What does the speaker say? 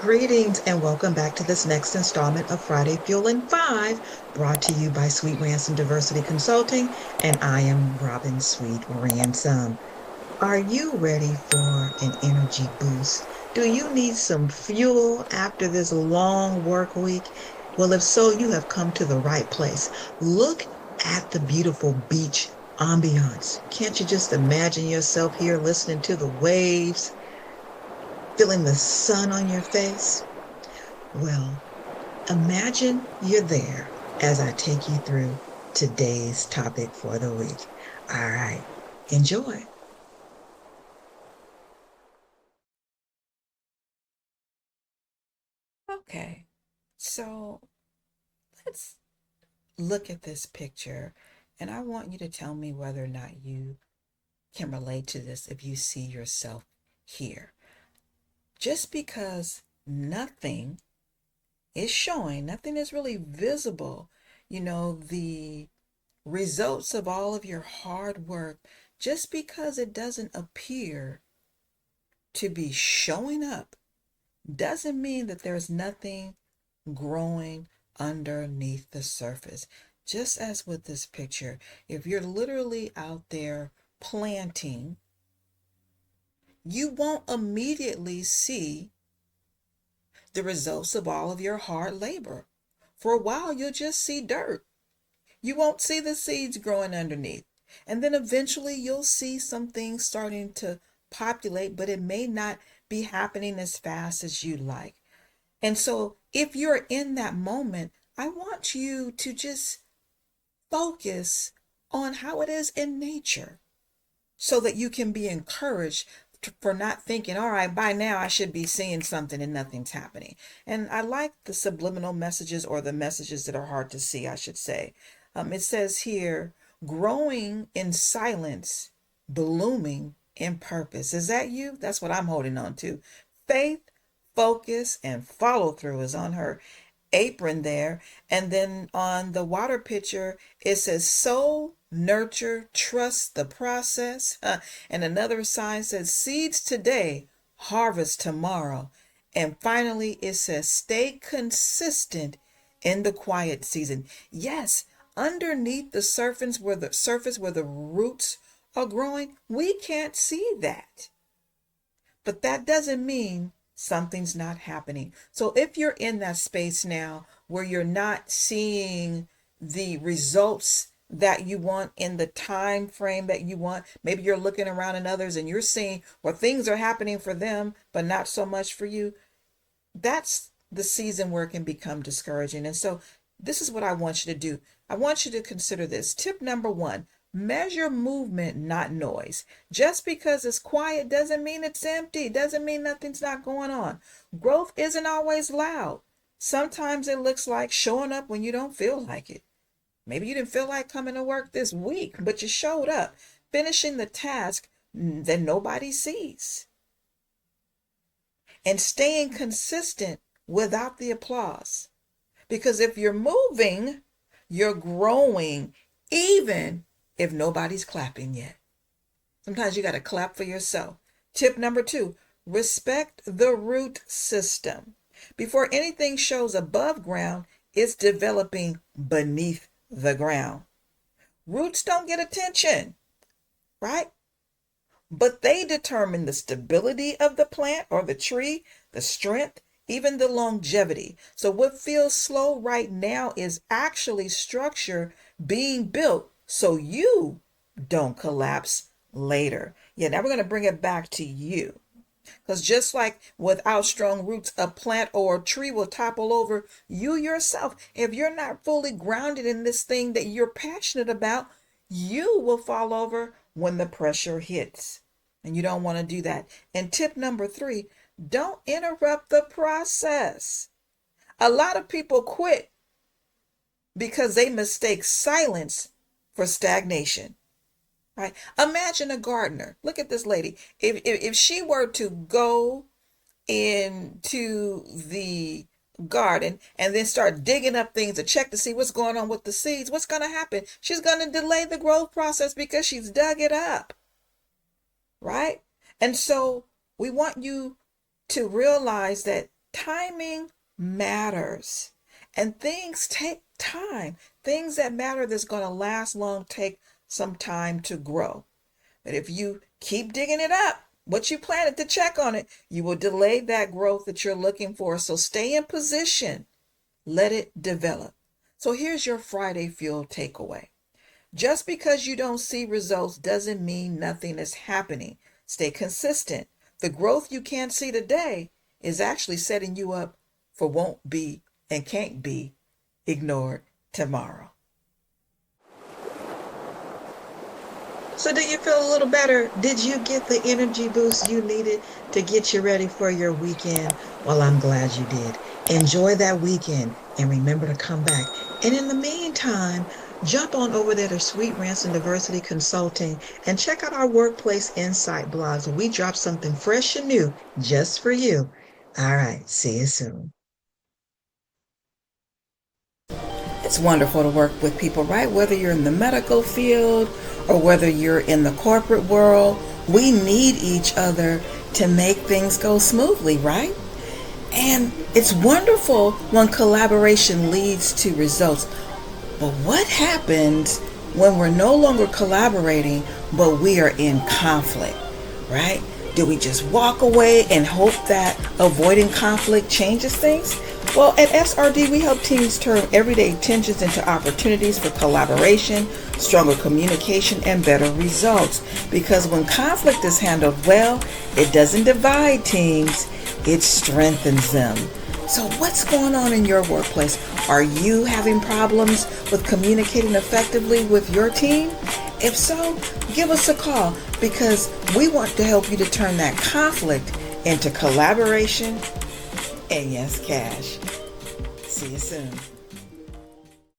Greetings and welcome back to this next installment of Friday Fueling 5, brought to you by Sweet Ransom Diversity Consulting, and I am Robin Sweet Ransom. Are you ready for an energy boost? Do you need some fuel after this long work week? Well, if so, you have come to the right place. Look at the beautiful beach ambiance. Can't you just imagine yourself here listening to the waves, feeling the sun on your face? Well, imagine you're there as I take you through today's topic for the week. All right, enjoy. Okay, so let's look at this picture, and I want you to tell me whether or not you can relate to this if you see yourself here. Just because nothing is showing, nothing is really visible, the results of all of your hard work, just because it doesn't appear to be showing up, doesn't mean that there's nothing growing underneath the surface. Just as with this picture, if you're literally out there planting, you won't immediately see the results of all of your hard labor. For a while, you'll just see dirt. You won't see the seeds growing underneath. And then eventually, you'll see some things starting to populate, but it may not be happening as fast as you'd like. And so, if you're in that moment, I want you to just focus on how it is in nature so that you can be encouraged for not thinking, all right, by now I should be seeing something and nothing's happening. And I like the subliminal messages, or the messages that are hard to see, I should say. It says here, growing in silence, blooming in purpose. Is that you? That's what I'm holding on to. Faith, focus, and follow through is on her apron there. And then on the water pitcher, it says sow, nurture, trust the process. And another sign says seeds today, harvest tomorrow. And finally, it says stay consistent in the quiet season. Yes, underneath the surface where the roots are growing, we can't see that. But that doesn't mean something's not happening. So if you're in that space now where you're not seeing the results that you want in the time frame that you want, maybe you're looking around at others and you're seeing where things are happening for them, but not so much for you, that's the season where it can become discouraging. And so this is what I want you to do. I want you to consider this. Tip number one, measure movement, not noise. Just because it's quiet doesn't mean it's empty, doesn't mean nothing's not going on. Growth isn't always loud. Sometimes it looks like showing up when you don't feel like it. Maybe you didn't feel like coming to work this week, but you showed up, finishing the task that nobody sees, and staying consistent without the applause. Because if you're moving, you're growing, even if nobody's clapping yet. Sometimes you got to clap for yourself. Tip number two, respect the root system. Before anything shows above ground, it's developing beneath the ground. Roots don't get attention, right? But they determine the stability of the plant or the tree, the strength, even the longevity. So what feels slow right now is actually structure being built so you don't collapse later. Yeah, now we're going to bring it back to you. Because just like without strong roots, a plant or a tree will topple over. You yourself, if you're not fully grounded in this thing that you're passionate about, you will fall over when the pressure hits. And you don't want to do that. And tip number three, don't interrupt the process. A lot of people quit because they mistake silence for stagnation. Right? Imagine a gardener. Look at this lady. If she were to go into the garden and then start digging up things to check to see what's going on with the seeds, what's going to happen? She's going to delay the growth process because she's dug it up, right? And so we want you to realize that timing matters. And things take time. Things that matter that's going to last long take some time to grow. But if you keep digging it up, what you planted to check on it, you will delay that growth that you're looking for. So stay in position. Let it develop. So here's your Friday Fuel takeaway. Just because you don't see results doesn't mean nothing is happening. Stay consistent. The growth you can't see today is actually setting you up for won't be and can't be ignored tomorrow. So do you feel a little better? Did you get the energy boost you needed to get you ready for your weekend? Well, I'm glad you did. Enjoy that weekend and remember to come back. And in the meantime, jump on over there to Sweet Ransom Diversity Consulting and check out our Workplace Insight blogs. We drop something fresh and new just for you. All right, see you soon. It's wonderful to work with people, right? Whether you're in the medical field or whether you're in the corporate world, we need each other to make things go smoothly, right? And it's wonderful when collaboration leads to results. But what happens when we're no longer collaborating, but we are in conflict, right? Do we just walk away and hope that avoiding conflict changes things? Well, at SRD, we help teams turn everyday tensions into opportunities for collaboration, stronger communication, and better results. Because when conflict is handled well, it doesn't divide teams, it strengthens them. So what's going on in your workplace? Are you having problems with communicating effectively with your team? If so, give us a call because we want to help you to turn that conflict into collaboration and yes, cash. See you soon.